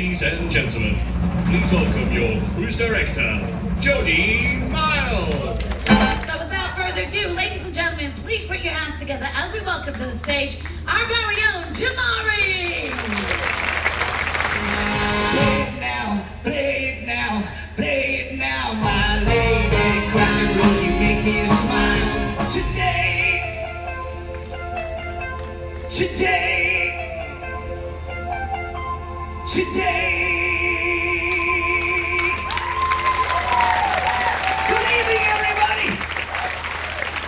Ladies and gentlemen, please welcome your cruise director, Jody Miles. So without further ado, ladies and gentlemen, please put your hands together as we welcome to the stage our very own Jumari. Play it now, play it now, play it now, my lady. Crack and rose, you make me smile. Today. Good evening, everybody.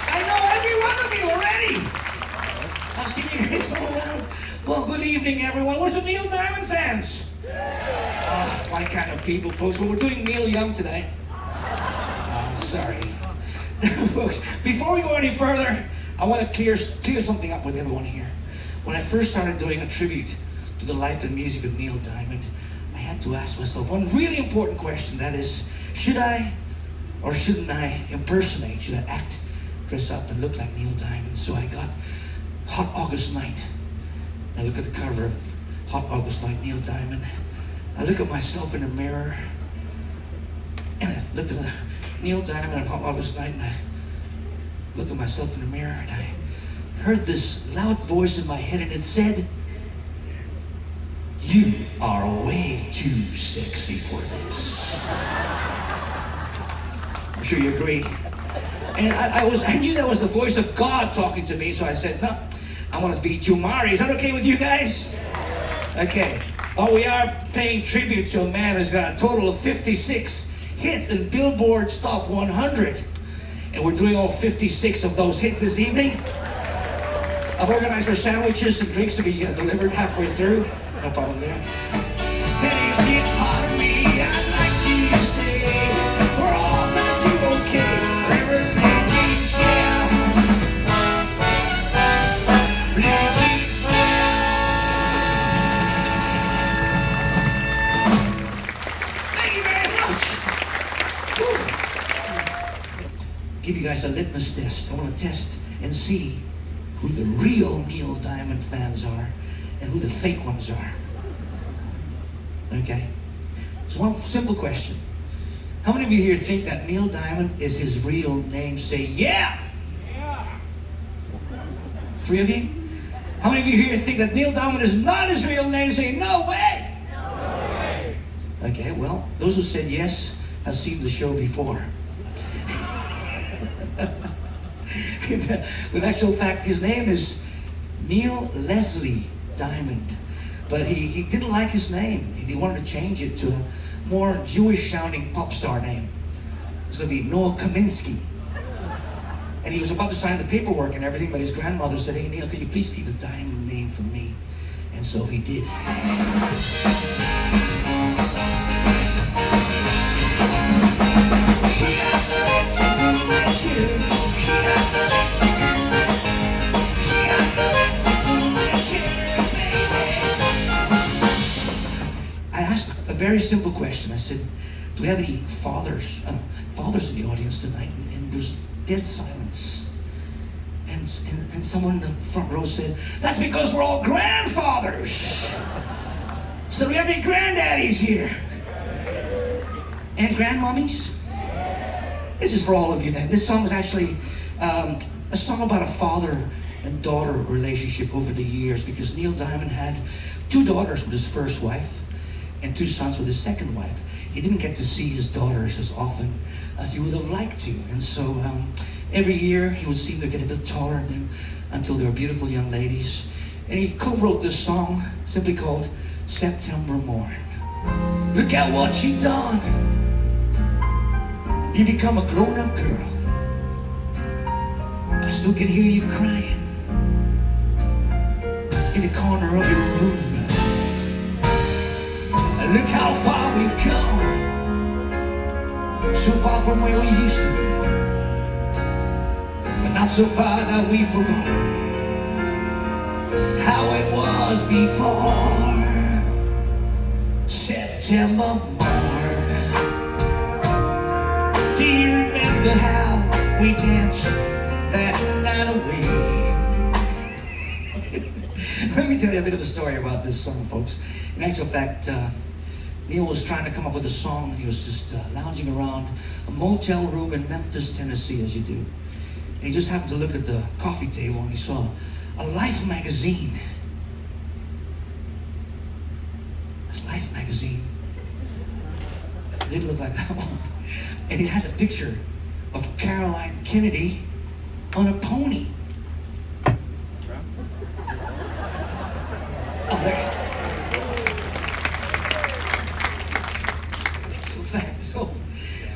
I know every one of you already. I've seen you guys all around. Well, good evening, everyone. Where's the Neil Diamond fans? Oh, my kind of people, folks. Well, we're doing Neil Young tonight. I'm sorry. Folks, before we go any further, I want to clear something up with everyone here. When I first started doing a tribute to the life and music of Neil Diamond, I had to ask myself one really important question. That is, should I or shouldn't I impersonate? Should I act, dress up, and look like Neil Diamond? So I got Hot August Night. I look at the cover of Hot August Night, Neil Diamond. I look at myself in the mirror, and I looked at the Neil Diamond on Hot August Night, and I looked at myself in the mirror, and I heard this loud voice in my head, and it said, "You are way too sexy for this." I'm sure you agree. And I knew that was the voice of God talking to me, so I said, no, I want to be Jumari. Is that okay with you guys? Okay. Well, we are paying tribute to a man who's got a total of 56 hits in Billboard's Top 100. And we're doing all 56 of those hits this evening. I've organized our sandwiches and drinks to be delivered halfway through. No problem there. And if you pardon me, I'd like to say we're all gonna do okay. River Blue Jeans, yeah. Blue Jeans, yeah. Thank you very much. Whew. Give you guys a litmus test. I want to test and see who the real Neil Diamond fans are and who the fake ones are. Okay? So one simple question. How many of you here think that Neil Diamond is his real name? Say, yeah! Yeah! 3 of you? How many of you here think that Neil Diamond is not his real name? Say, no way! No way! Okay, well, those who said yes have seen the show before. With actual fact, his name is Neil Leslie Diamond, but he didn't like his name. He wanted to change it to a more Jewish-sounding pop star name. It's going to be Noah Kaminsky. And he was about to sign the paperwork and everything, but his grandmother said, "Hey Neil, can you please keep the Diamond name for me?" And so he did. I asked a very simple question. I said, do we have any fathers in the audience tonight? And there's dead silence. And someone in the front row said, that's because we're all grandfathers. So do we have any granddaddies here? And grandmummies? This is for all of you then. This song is actually a song about a father and daughter relationship over the years, because Neil Diamond had 2 daughters with his first wife and 2 sons with his second wife. He didn't get to see his daughters as often as he would have liked to. And so every year he would seem to get a bit taller than them until they were beautiful young ladies. And he co-wrote this song simply called September Morn. Look at what you done. You become a grown-up girl. I still can hear you crying in the corner of your room. And look how far we've come, so far from where we used to be, but not so far that we've forgotten how it was before. September morn, do you remember how we danced that night away? Let me tell you a bit of a story about this song, folks. In actual fact, Neil was trying to come up with a song, and he was just lounging around a motel room in Memphis, Tennessee, as you do. And he just happened to look at the coffee table, and he saw a Life magazine. It's Life magazine. It didn't look like that one. And it had a picture of Caroline Kennedy on a pony. Oh, there. So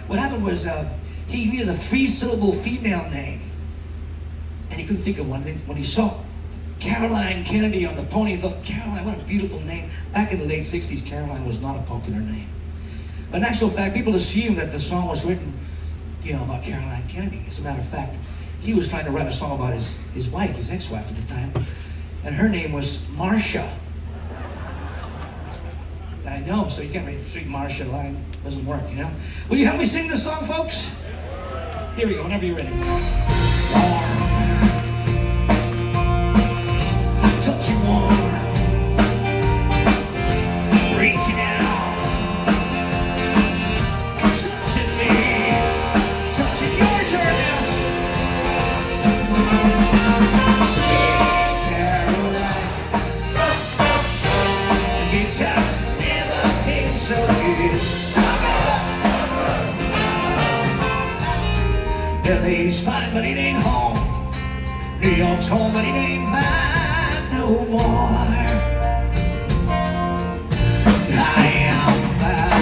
what happened was he needed a 3-syllable female name, and he couldn't think of one. When he saw Caroline Kennedy on the pony, he thought, Caroline, what a beautiful name. Back in the late 60s, Caroline was not a popular name. But in actual fact, people assume that the song was written, about Caroline Kennedy. As a matter of fact, he was trying to write a song about his wife, his ex-wife at the time, and her name was Marcia. I know, so you can't read Street Marcia line. Doesn't work, Will you help me sing this song, folks? Here we go, whenever you're ready. Warm, touching warm, reaching out, touching me, touching your turn now. Sweet Caroline, guitars never been so good. LA's fine, but it ain't home. New York's home, but it ain't mine no more. I am by